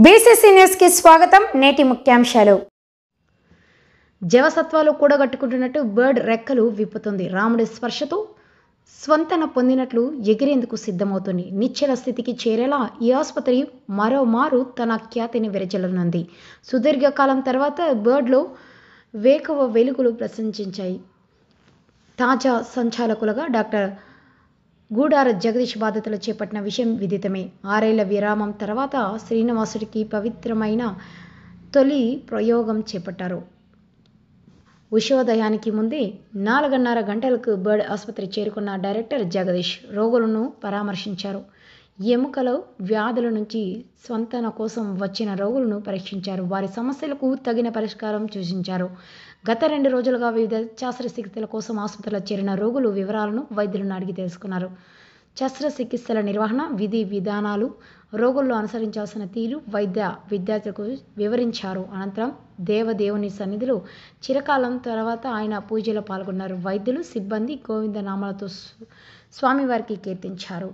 BCC news కి స్వాగతం. నేటి ముఖ్యాంశాలు. జవసత్వాలు కూడగట్టుకుంటున్నట్టు బర్డ్ రెక్కలు విప్పుతుంది. రాముడి స్పర్శతో స్వంతన పొందినట్లు ఎగిరేందుకు సిద్ధమవుతుంది. నిశ్చల స్థితికి చేరేలా ఈ ఆసుపత్రి మరోమారు తన ఖ్యాతిని విరచలనుంది. సుదీర్ఘకాలం తర్వాత బర్డ్లో వేకువ వెలుగులు ప్రశంసించాయి. తాజా సంచాలకులుగా డాక్టర్ గూడార జగదీష్ బాధ్యతలు చేపట్టిన విషయం విదితమే. 6 ఏళ్ల విరామం తర్వాత శ్రీనివాసుడికి పవిత్రమైన తొలి ప్రయోగం చేపట్టారు. ఉషోదయానికి ముందే 4:30 గంటలకు బర్డ్ ఆసుపత్రి చేరుకున్న డైరెక్టర్ జగదీష్ రోగులను పరామర్శించారు. ఎముకల వ్యాధుల నుంచి స్వంతన కోసం వచ్చిన రోగులను పరీక్షించారు. వారి సమస్యలకు తగిన పరిష్కారం సూచించారు. గత 2 రోజులుగా వివిధ శస్త్రచికిత్సల కోసం ఆసుపత్రిలో చేరిన రోగులు వివరాలను వైద్యులను అడిగి తెలుసుకున్నారు. శస్త్రచికిత్సల నిర్వహణ విధి విధానాలు, రోగుల్లో అనుసరించాల్సిన తీరు వైద్య విద్యార్థులకు వివరించారు. అనంతరం దేవదేవుని సన్నిధిలో చిరకాలం తర్వాత ఆయన పూజలో పాల్గొన్నారు. వైద్యులు సిబ్బంది గోవిందనామాలతో స్వామివారికి కీర్తించారు.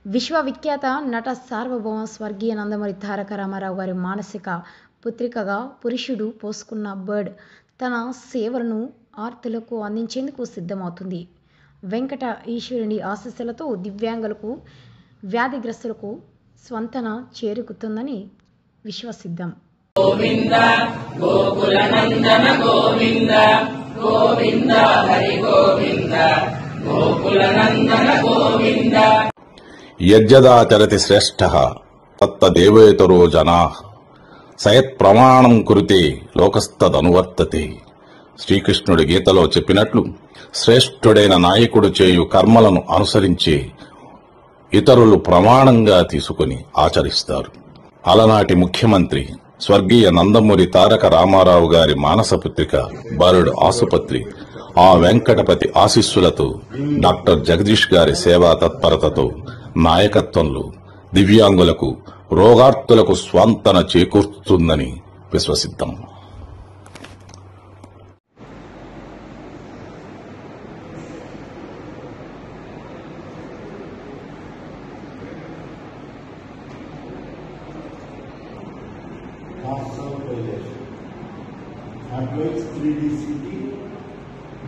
విశ్వవిఖ్యాత నట సార్వభౌమ స్వర్గీయ నందమూరి తారక రామారావు గారి మానసిక పుత్రికగా పురుషుడు పోసుకున్న బర్డ్ తన సేవలను ఆర్తులకు అందించేందుకు సిద్ధమవుతుంది. వెంకట ఈశ్వరుని ఆశీస్సులతో దివ్యాంగులకు, వ్యాధిగ్రస్తులకు స్వంతన చేరుకుతుందని విశ్వసిద్ధం. గోవింద గోకుల నందన గోవింద గోవింద హరి గోవింద గోకుల నందన గోవింద. యజ్జదాచరతి శ్రేష్ఠః తత్తదేవేతరో జనాః సయత్ ప్రమాణం కురుతే లోకస్తదనువర్తతే. శ్రీకృష్ణుడి గీతలో చెప్పినట్లు శ్రేష్ఠుడైన నాయకుడు చేయు కర్మలను అనుసరించి ఇతరులు ప్రమాణంగా తీసుకుని ఆచరిస్తారు. అలనాటి ముఖ్యమంత్రి స్వర్గీయ నందమూరి తారక రామారావు గారి మానసపుత్రిక బర్డ్ ఆసుపత్రి ఆ వెంకటపతి ఆశీస్సులతో, డాక్టర్ జగదీష్ గారి సేవా తత్పరతతో, నాయకత్వంలో దివ్యాంగులకు, రోగార్తులకు స్వంతన చేకూర్చుతుందని విశ్వసిద్దాం.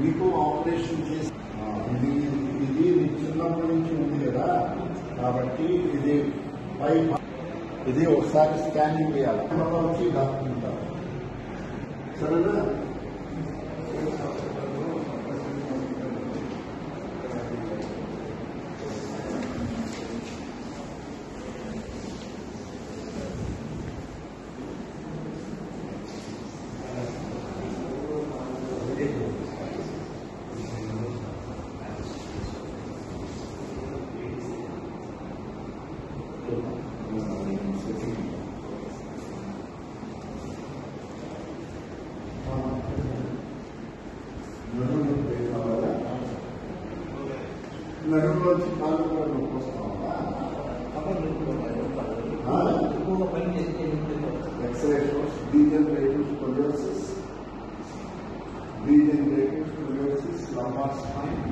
మీకు ఆపరేషన్ చేసి ఇది చిన్నప్పటి నుంచి ఉంది కదా, కాబట్టి ఇది ఒకసారి స్కానింగ్ చేయాలి. వచ్చి డాక్టర్ ఉంటారు. సరేనా? నడుములోంచి కాళ్ళు కూడా నొప్పి వస్తావా? X-ray shows degenerative scoliosis, lumbar spine,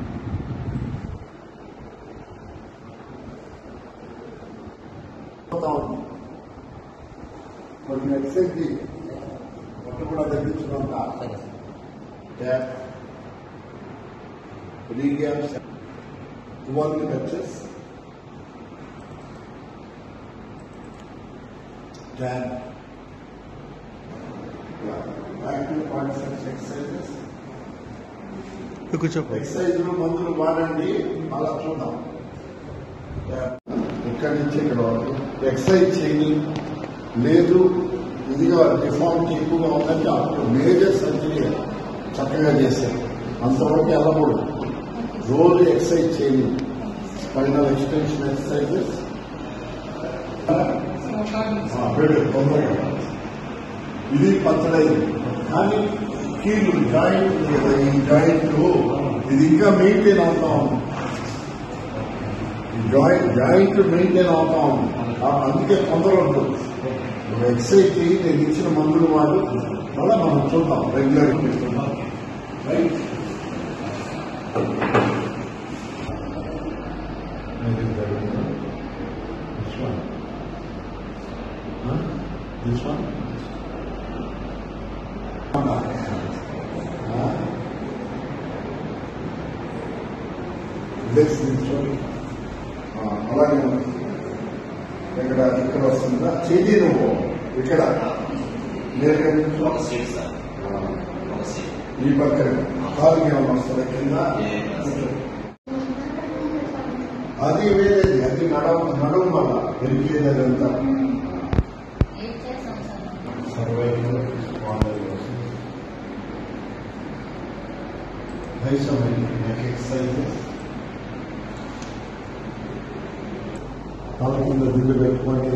కొన్ని ఎక్సైజ్ మొట్ట కూడా తగ్గించుకుంట Working touches, then active concepts exercises. Exercise లో మందులు వాడండి, అలా చూద్దాం. ఇక్కడి నుంచి ఇక్కడ వరకు ఎక్సర్సైజ్ చేయండి. లేదు ఇదిగా డిఫాల్ట్ ఎక్కువగా ఉందంటే అప్పుడు మేజర్ సర్జరీ చక్కగా చేశారు. అంతవరకు వెళ్ళకూడదు. రోజు ఎక్సర్సైజ్ చేయండి. స్పైనల్ ఎక్స్టెన్షన్ ఎక్సర్సైజెస్ ఇది పచ్చడైంది. కానీ కీలు జాయింట్ ఉంది కదా, ఈ జాయింట్ ఇది ఇంకా మెయింటైన్ అవుతా ఉంది. జాయింట్ మెయింటైన్ అవుతా ఉంది. అందుకే తొందర ఉంటుంది. ఎక్సర్సైజ్ చేయి, నేను ఇచ్చిన మందులు వాడు మళ్ళీ మనం చూద్దాం. రెగ్యులర్గా పెట్టుకుందాం. రైట్. అలాగే ఇక్కడ వస్తుందా చెయ్యి నువ్వు ఇక్కడ ఈ పక్కన కాలు ఏమైనా వస్తుందా కింద అది వేరేది అది నడుము వల్ల వెలిగేది అదంతా సర్వైవల్ ఎక్సర్సైజెస్ తల కింద దిల్లు పెట్టుకుంటే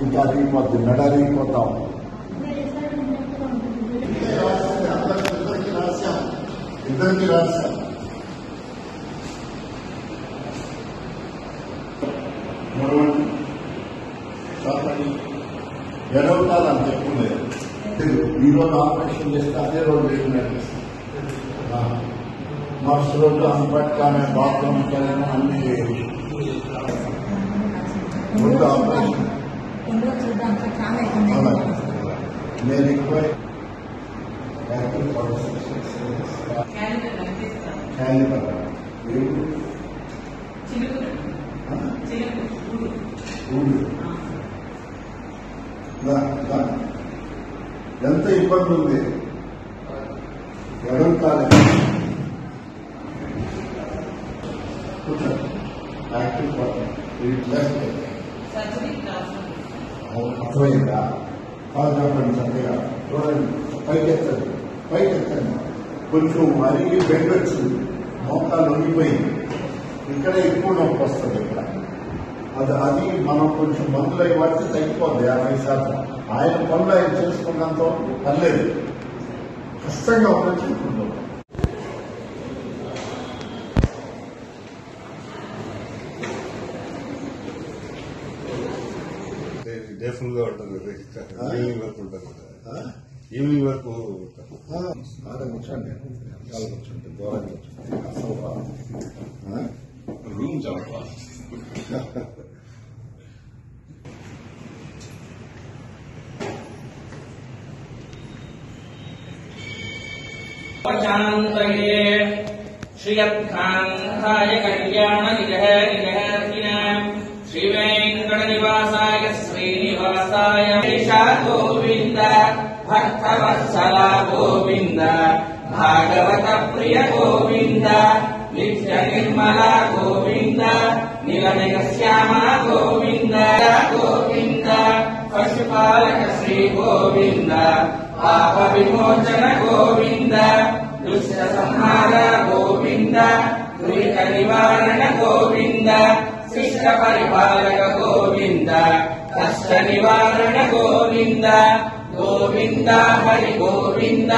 ఇంకా అరిగిపోద్ది మెడ అరిగిపోతాం ఇద్దరికి రాశాం ఎడవటాలు అంత ఎక్కువ లేదు ఈ రోజు ఆపరేషన్ చేస్తే అదే రోజు వేసినట్టు మరుసటి రోజు అంబట్కానే బాత్రూమ్ అన్ని ముందు ఆపరేషన్ నేను ఎక్కువ ఎంత ఇబ్బంది ఉంది ఎడం కాలేదు అర్థమైందా కాదు చెప్పండి చక్కగా చూడండి పైకెత్తండి కొంచెం అరిగి బెడ్ వచ్చింది మోకాలు వంగిపోయింది ఇక్కడ ఎక్కువ నొప్పి వస్తుంది ఇక్కడ అది మనం కొంచెం మందులు అయి వాడితే తగ్గిపోద్ది 50%. ఆయన పనులు ఆయన చేసుకున్నంత వరకు పర్లేదు కష్టంగా ఉపయోగించుకుంటాం డే ఫుల్ గా ఉంటుంది ఈవినింగ్ వరకు ఉంటుంది ఈవినింగ్ వరకు కూర్చోండి కూర్చోండి దూరంగా కూర్చోండి రూమ్ చాలా श्रियत्कान्ताय कल्याणनिजहरिजहर्तिनाम् श्रीवेङ्कटनिवासाय श्रीनिवासाय ईशा गोविन्द भक्तवत्सला गोविन्द भागवत प्रिय गोविन्द नित्यनिर्मला गोविन्द निलनिगश्यामा गोविन्द गोविन्द पशुपालक श्री गोविन्द पाप विमोचन गोविन्द दुष्ट संहार गोविन्द दुरित निवारण गोविन्द शिष्ट परिपालक गोविन्द कष्ट निवारण गोविन्द गोविन्द हरि गोविन्द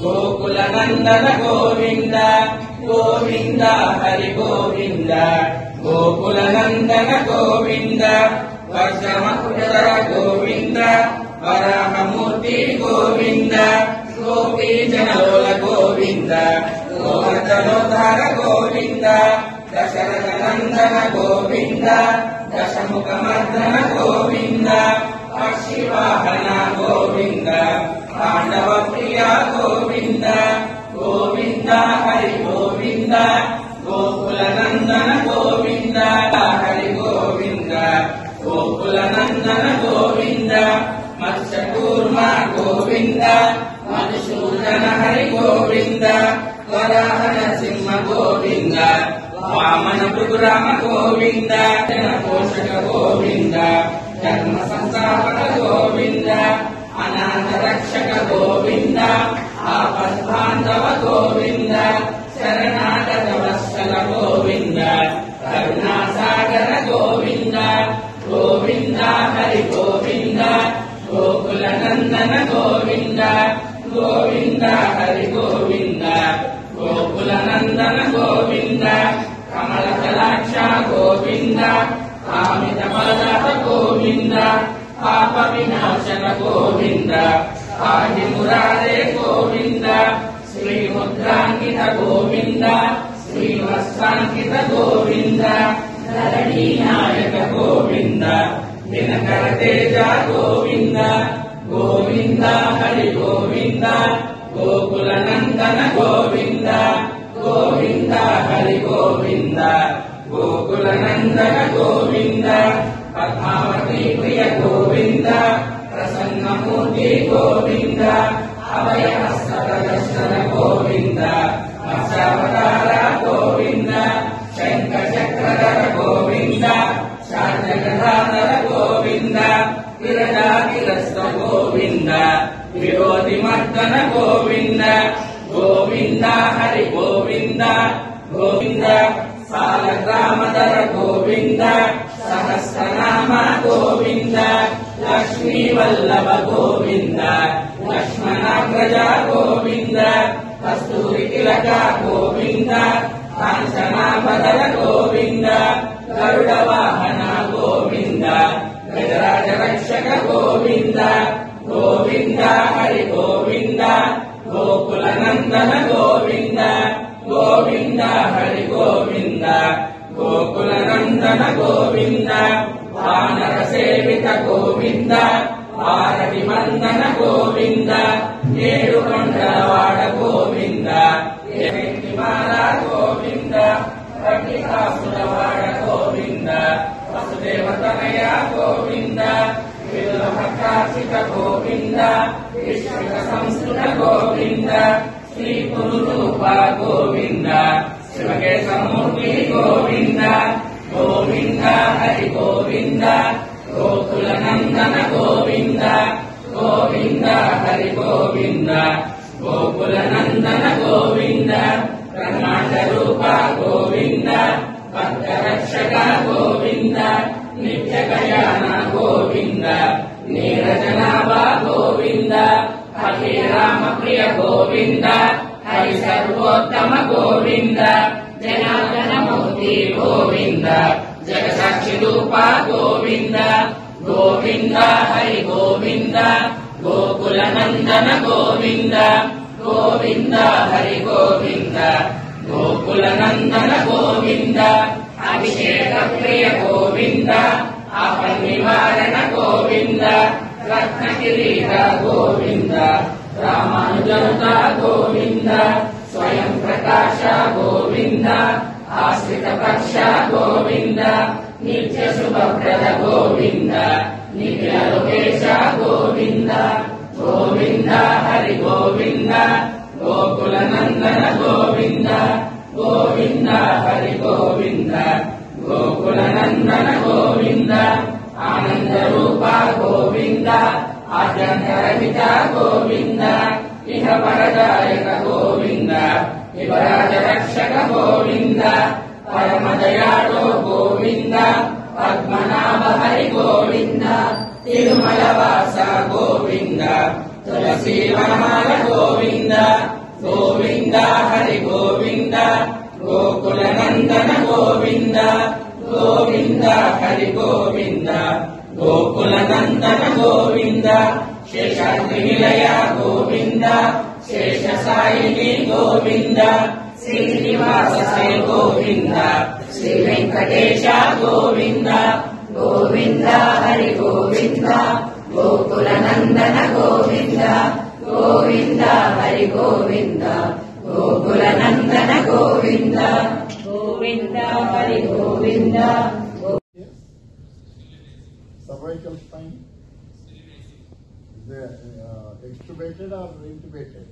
गोकुल नंदन गोविन्द गोविन्द हरि गोविन्द गोकुल नंदन गोविन्द वज्रमकुटधर गोविन्द वराहमूर्ति गोविन्द गोपी जनलोल गोविन्द गोवर्धनोद्धार गोविन्द दशरथ नंदन गोविन्द दशमुखमर्दन गोविन्द पक्षिवाहन गोविन्द पांडव प्रिया गोविन्द गोविन्द हरि गोविन्द गोकुल नंदन गोविन्द हरि गोविन्द गोकुल नंदन गोविन्द मत्स्यकूर्मा गोविन्द मधुसूदन हरि गोविन्द वराहन सिंह गोविन्द वामन भृगुराम गोविन्द जनपोषक गोविन्द धर्म संस्थापक गोविन्द अनाथ रक्षक गोविन्द आपद्बान्धव गोविन्द शरणागत वत्सल गोविन्द करुणासागर गोविन्द गोविन्द हरि गोविन्द गोकुल नंदन गोविन्द गोविन्द हरि गोविन्द गोकुल नंदन गोविन्द कमल कलाक्ष गोविन्द कामित फलदात गोविन्द पाप विनाशक गोविन्द पाहि मुरारे गोविन्द श्रीमुद्रांकित गोविन्द श्रीवत्सांकित गोविन्द धरणी नायक गोविन्द दिनकर तेज गोविन्द गोविन्द हरि गोविन्द నందన గోవింద గోవింద హరి గోవింద గోకుల నందన గోవింద పద్మావతి ప్రియ గోవింద ప్రసన్నమూర్తి గోవింద అభయ హస్త ప్రదర్శన గోవింద మత్స్యావతార గోవింద శంఖ చక్రధర గోవింద శాంతగధాధర గోవింద విరజాతిరస్త గోవింద విరోధి మర్దన గోవింద గోవింద హరి గోవింద గోవింద సాలగ్రామధర గోవింద సహస్రనామ గోవింద లక్ష్మీ వల్లభ గోవింద లక్ష్మణాగ్రజ గోవింద కస్తూరి తిలక గోవింద కాంచనాభధర గోవింద గరుడ వాహన గోవింద గజరాజ రక్షక గోవింద గోవింద హరి గోవింద గోకుల నందన గోవింద గోవింద హరి గోవింద గోకుల నందన గోవింద వానర సేవిత గోవింద వారటి మందన గోవింద ఏడు కొండలవాడ గోవింద మాల గోవింద పట్టికాసులవాడ గోవింద వసుదేవతనయ గోవింద విదురభట్టార్చిత గోవింద విశ్విక సంస్కృత గోవింద శ్రీ పురురూప గోవింద శివకేశమూర్తి గోవింద గోవింద హరి గోవింద గోకుల నందన గోవింద గోవింద హరి గోవింద గోకుల నందన గోవింద బ్రహ్మాండ రూప గోవింద భక్తరక్షక గోవింద నిత్య కళ్యాణ గోవింద నీరజనాభ గోవింద హరి రామ ప్రియ గోవింద హరి సర్వోత్తమ గోవింద జనార్దన మూర్తి గోవింద జగసాక్షి రూప గోవింద గోవింద హరి గోవింద గోకుల నందన గోవింద గోవింద హరి గోవింద గోకుల నందన గోవింద అభిషేక ప్రియ గోవింద ఆపన్నివారణ గోవింద రత్న కిరీట గోవింద రామానుజనుత గోవింద స్వయం ప్రకాశ గోవింద ఆశ్రిత పక్ష గోవింద నిత్య శుభప్రద గోవింద నిఖిల లోకేశ గోవింద గోవింద హరి గోవింద గోకుల నందన గోవింద గోవింద హరి గోవింద గోకుల నందన గోవింద ఆనంద రూప గోవింద ఆద్యంతరహిత గోవింద ఇహ పరదాయక గోవింద యువరాజ రక్షక గోవింద పరమదయాళో గోవింద పద్మనాభ హరి గోవింద తిరుమల వాస గోవింద తులసి వనమాల గోవింద గోవింద హరి గోవింద గోకుల నందన గోవింద గోవింద హరి గోవింద గోకుల నందన గోవింద శేషాద్రి నిలయ గోవింద శేష సాయిని గోవింద శ్రీనివాస గోవింద శ్రీ వెంకటేశ గోవింద గోవింద హరి గోవింద గోకుల నందన గోవింద గోవింద హరి గోవింద గోకుల నందన Govinda Govinda Hari Govinda. Cervical spine, is extubated or intubated?